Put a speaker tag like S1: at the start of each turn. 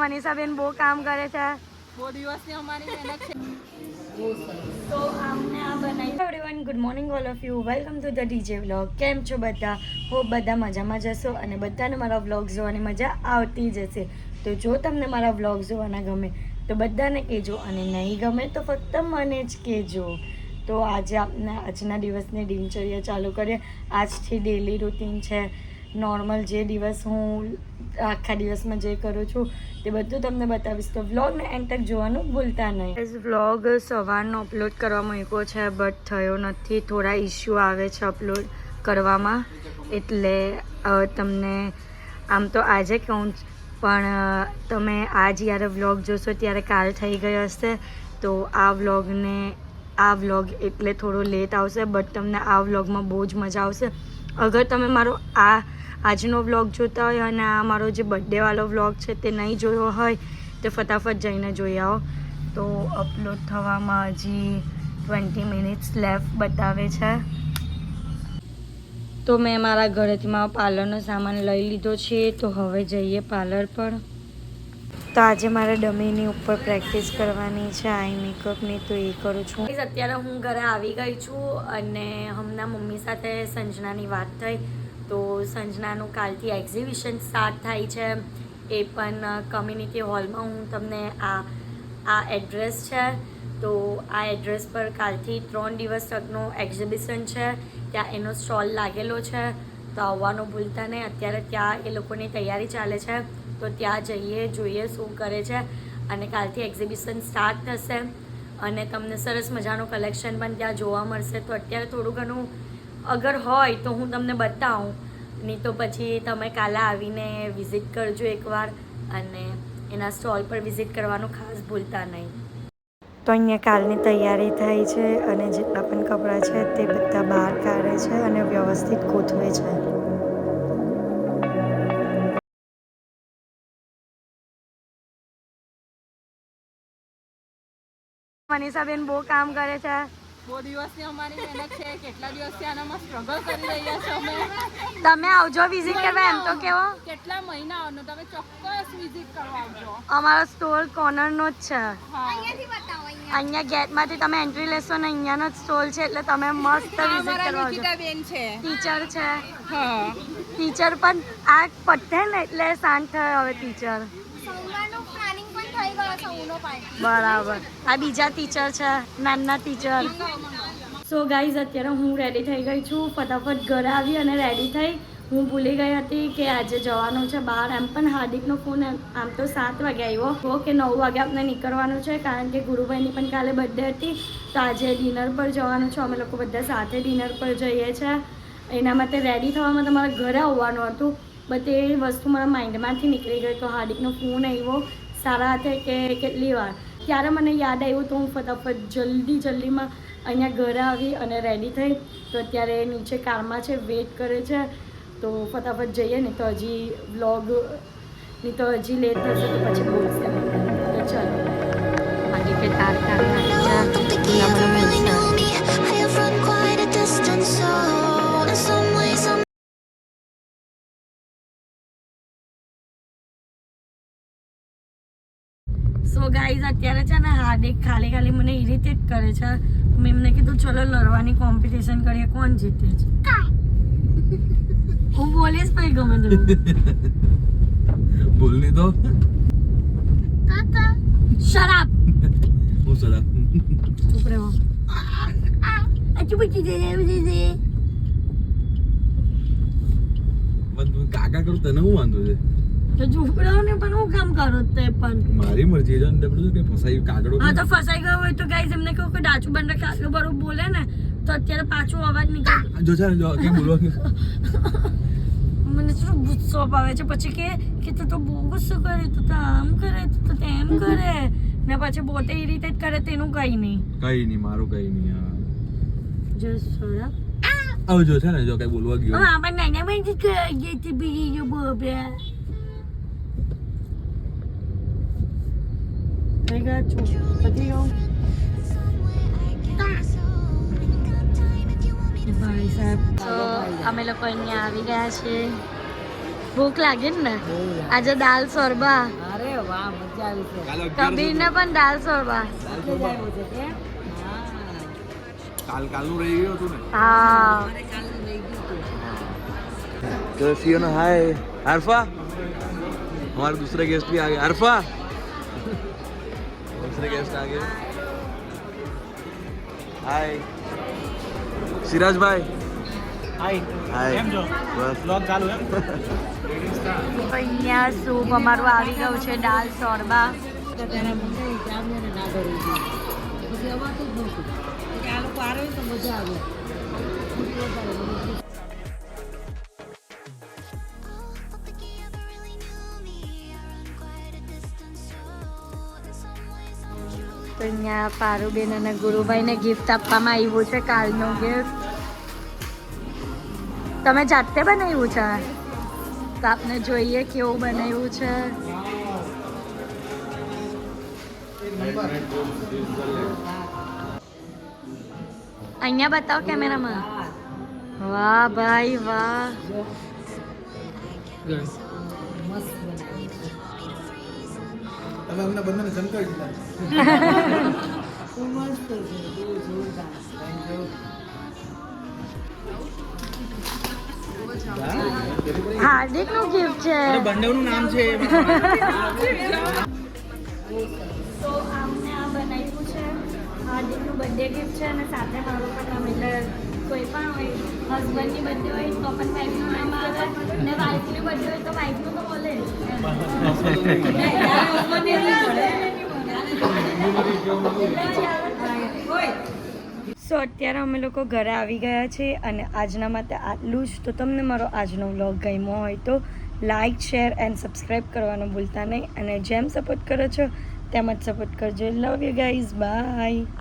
S1: મનીષાબેન બહુ કામ કરે છે,
S2: બહુ દિવસની અમારી મહેનત છે.
S1: તો આમને આ બનાવી. Everyone good morning all of you, welcome to the DJ vlog. કેમ છો બધા? હોપ બધા મજામાં જશો અને બધાને મારા વ્લોગ જોવાની મજા આવતી જ હશે. તો જો તમને મારા વ્લોગ જોવાના ગમે તો બધાને કહેજો અને નહીં ગમે તો ફક્ત મને જ કહેજો. તો આજે આપણે આજના દિવસની દિનચર્યા ચાલુ કરીએ. આજથી ડેલી રૂટીન છે, નોર્મલ જે દિવસ હું આખા દિવસમાં જે કરું છું તે બધું તમને બતાવીશ. તો વ્લોગને એન્ડ તક જોવાનું ભૂલતા નહીં. વ્લોગ સવારનો અપલોડ કરવા મૂક્યો છે બટ થયો નથી, થોડા ઇસ્યુ આવે છે અપલોડ કરવામાં, એટલે તમને આમ તો આજે કહું પણ તમે આજ જ્યારે વ્લોગ જોશો ત્યારે કાલ થઈ ગયો હશે. તો આ વ્લોગ એટલે થોડો લેટ આવશે બટ તમને આ વ્લોગમાં બહુ જ મજા આવશે. અગર તમે મારો આજનો વ્લોગ જોતા હોય અને આ મારો જે બર્થડેવાળો વ્લોગ છે તે નહીં જોયો હોય તો ફટાફટ જઈને જોઈ આવો. તો અપલોડ થવામાં હજી 20 મિનિટ્સ લેફ્ટ બતાવે છે. તો મેં મારા ઘરેથી મારા પાર્લરનો સામાન લઈ લીધો છે, તો હવે જઈએ પાર્લર પર. તો આજે મારે ડમીની ઉપર પ્રેક્ટિસ કરવાની છે આઈ મેકઅપની, તો એ કરું છું. અત્યારે હું ઘરે આવી ગઈ છું અને હમણાં મમ્મી સાથે સંજનાની વાત થઈ. તો સંજનાનું કાલથી એક્ઝિબિશન સ્ટાર્ટ થાય છે, એ પણ કમ્યુનિટી હોલમાં. હું તમને આ એડ્રેસ છે, તો આ એડ્રેસ પર કાલથી 3 દિવસ તકનો એક્ઝિબિશન છે. ત્યાં એનો સ્ટોલ લાગેલો છે, તો આવવાનું ભૂલતા નહીં. અત્યારે ત્યાં એ લોકોની તૈયારી ચાલે છે, તો ત્યાં જઈએ, જોઈએ શું કરે છે. અને કાલથી એક્ઝિબિશન સ્ટાર્ટ થશે અને તમને સરસ મજાનું કલેક્શન પણ ત્યાં જોવા મળશે. તો અત્યારે થોડું ઘણું અગર હોય તો હું તમને બતાવું, નહીં તો પછી તમે કાલે આવીને વિઝિટ કરજો એકવાર અને એના સ્ટોલ પર વિઝિટ કરવાનું ખાસ ભૂલતા નહીં. તો અહીંયા કાલની તૈયારી થાય છે અને જેટલા પણ કપડાં છે તે બધા બહાર કાઢે છે અને વ્યવસ્થિત ગોઠવે છે. મનીષાબેન બહુ કામ કરે છે,
S2: બહુ દિવસની અમારી મહેનત છે. કેટલા દિવસથી આનામાં સ્ટ્રગલ કરી રહ્યા છો અમે.
S1: તમે આવજો વિઝિટ કરવા. એમ તો કેવો
S2: કેટલા મહિનાઓનો, તમે ચોક્કસ વિઝિટ કરવા આવજો.
S1: અમારો સ્ટોલ કોર્નરનો જ છે.
S2: હા,
S1: અહીંયા ગેટમાંથી તમે એન્ટ્રી લેશો ને અહીંયાનો જ સ્ટોલ છે, એટલે તમે મસ્ત વિઝિટ કરવા આવજો.
S2: બેન છે,
S1: ટીચર છે.
S2: હા,
S1: ટીચર પણ આ પતે ને એટલે શાંત થયો હવે ટીચર. બરાબર. આ બીજા ટીચર છે, નાના ટીચર. સો ગાઈઝ અત્યારે હું રેડી થઈ ગઈ છું. ફટાફટ ઘરે આવી અને રેડી થઈ. હું ભૂલી ગઈ હતી કે આજે જવાનું છે બહાર. એમ પણ હાર્દિકનો ફોન આમ તો 7 વાગે આવ્યો કે 9 વાગે આપણે નીકળવાનું છે, કારણ કે ગુરુભાઈની પણ કાલે બર્થડે હતી. તો આજે ડિનર પર જવાનું છે. અમે લોકો બધા સાથે ડિનર પર જઈએ છીએ. એના માટે રેડી થવામાં તમારા ઘરે આવવાનું હતું, બટ એ વસ્તુ મારા માઇન્ડમાંથી નીકળી ગઈ. તો હાર્દિકનો ફોન આવ્યો સારા હાથે કે કેટલી વાર, ત્યારે મને યાદ આવ્યું. તો હું ફટાફટ જલ્દીમાં અહીંયા ઘરે આવી અને રેડી થઈ. તો અત્યારે નીચે કારમાં છે, વેઇટ કરે છે. તો ફટાફટ જઈએ ને તો હજી વ્લોગની તો હજી લેટ થશે, તો પછી બોલશે. તો ચાલો બાકી કે સો ગાઈઝ અત્યારે છે ને હાર્દિક ખાલી મને ઇરિટેટ કરે છે. મેં એમને કીધું ચલો લડવાની કોમ્પિટિશન કરીએ, કોણ જીતે છે. હું બોલીશ ભાઈ ગમે તેવું.
S3: બોલની તો
S1: શરાબ
S3: હું સલાહ
S1: ચૂપ રહો. ચૂપ જ
S3: કાકા કરું તને હું વાંધો છે?
S1: તો ચૂપ રહો ને, પણ હું કામ કરો તે પણ
S3: મારી મરજી છે ને, બધું કે ફસાઈ કાગડો.
S1: હા તો ફસાઈ ગયો હોય તો ગાઈઝ એમને કહું કે ડાચું બંધ રાખે. આટલું બરોબર બોલે ને તો અત્યારે પાછો અવાજ નીકળે.
S3: જો છે જો કેમ બોલવા
S1: મને શું ગુસ્સો આવે છે પછી કે તું તો બહુ ગુસ્સો કરે, તું તો આમ કરે, તું તો તેમ કરે ને પછી પોતે ઇરિટેટ કરે. તેનું કઈ નહીં
S3: મારું કઈ નહીં.
S1: જસ્ટ થોડા
S3: આવ જો છે ને જો કઈ બોલવા ગયો.
S1: હા પણ નાના બેન કે જે બીજી જો બોબે થઈ ગયા છો પતી ગયો. ભાઈ સાહેબ અમે લોકો અહીંયા આવી ગયા છીએ. ભૂખ લાગે ને આજે દાલ સોરબા.
S2: અરે વાહ મજા આવી છે
S3: કાલે 11
S1: કબીરને પણ દાલ શોરબા.
S2: એટલે જ આવ્યો છે કે
S3: કાલનું રહી ગયું હતું ને.
S1: હા
S2: મારે કાલે લઈ ગયું હતું
S3: तो सी ना हाय अरफा हमारे दूसरे गेस्ट भी आ गए अरफा दूसरे गेस्ट आ गए हाय सिराज भाई
S4: હાય
S3: हाय
S4: કેમ છો
S3: बस
S4: બ્લોગ ચાલુ એમ
S1: અહીંયા સૂપ અમારું આવી ગયું છે દાલ શોરબા.
S2: તો ત્યારે મને જામ્યો ને ના ધરી ગયું પછી અવાતું જ નહોતું કે આ લોકો આવે ને તો મજા આવે
S1: તો અહીંયા પારુબેન અને ગુરુભાઈને ગિફ્ટ આપવામાં આવ્યું છે કાલનું ગિફ્ટ. તમે જાતે બનાવ્યું છે તો આપને જોઈએ કેવું બનાવ્યું છે. અહીંયા બતાવો કેમેરામાં. વાહ ભાઈ વાહ.
S2: મસ્ત બનાવી
S4: તમે અમને બંનેને ચમકાવી દીધા
S2: તો મસ્ત છે બહુ જોરદાર
S1: હાર્દિકનું ગિફ્ટ છે.
S4: બંનેનું નામ છે
S1: તો આમને આ બનાવ્યું છે હાર્દિકનું બર્થડે ગિફ્ટ છે અને સાથે મારું પણ નામ. એટલે કોઈ પણ હોય હસબન્ડની બર્થડે હોય તો પણ વાઈફનું નામ આવે ને વાઈફની બર્થડે હોય તો વાઈફનું તો બોલે સો અત્યારે અમે લોકો ઘરે આવી ગયા છીએ અને આજના માટે આટલું જ. તો તમને મારો આજનો વ્લોગ ગમ્યો હોય તો લાઇક શેર એન્ડ સબસ્ક્રાઈબ કરવાનું ભૂલતા નહીં અને જેમ સપોર્ટ કરો છો તેમ જ સપોર્ટ કરજો. Love you guys by.